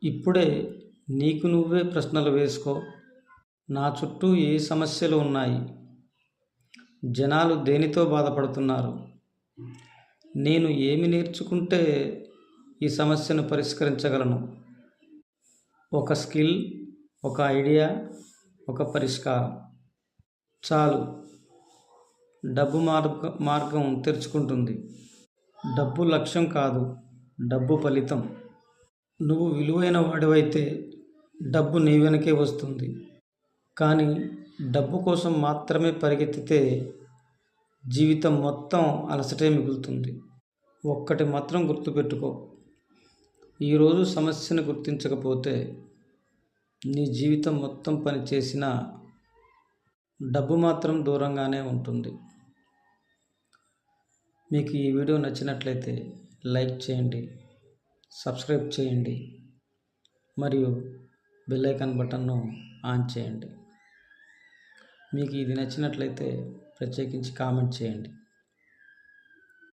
ఇప్పుడే నీకు నువ్వే ప్రశ్నలు వేసుకో. నా చుట్టూ ఏ సమస్యలు ఉన్నాయి? జనాలు దేనితో బాధపడుతున్నారు? నేను ఏమి నేర్చుకుంటే ఈ సమస్యను పరిష్కరించగలను? ఒక స్కిల్, ఒక ఐడియా, ఒక పరిష్కారం చాలు. డబ్బు మార్గం తెరుచుకుంటుంది. డబ్బు లక్ష్యం కాదు, డబ్బు ఫలితం. నువ్వు విలువైన వాడివైతే డబ్బు నీ వెనకే వస్తుంది. కానీ డబ్బు కోసం మాత్రమే పరిగెత్తితే జీవితం మొత్తం అలసటే మిగులుతుంది. ఒక్కటి మాత్రం గుర్తుపెట్టుకో, ఈరోజు సమస్యను గుర్తించకపోతే నీ జీవితం మొత్తం పనిచేసిన డబ్బు మాత్రం దూరంగానే ఉంటుంది. మీకు ఈ వీడియో నచ్చినట్లయితే లైక్ చేయండి, సబ్స్క్రైబ్ చేయండి మరియు బెల్ ఐకాన్ బటన్ను ఆన్ చేయండి. మీకు ఇది నచ్చినట్లయితే ప్రత్యేకించి కామెంట్ చేయండి.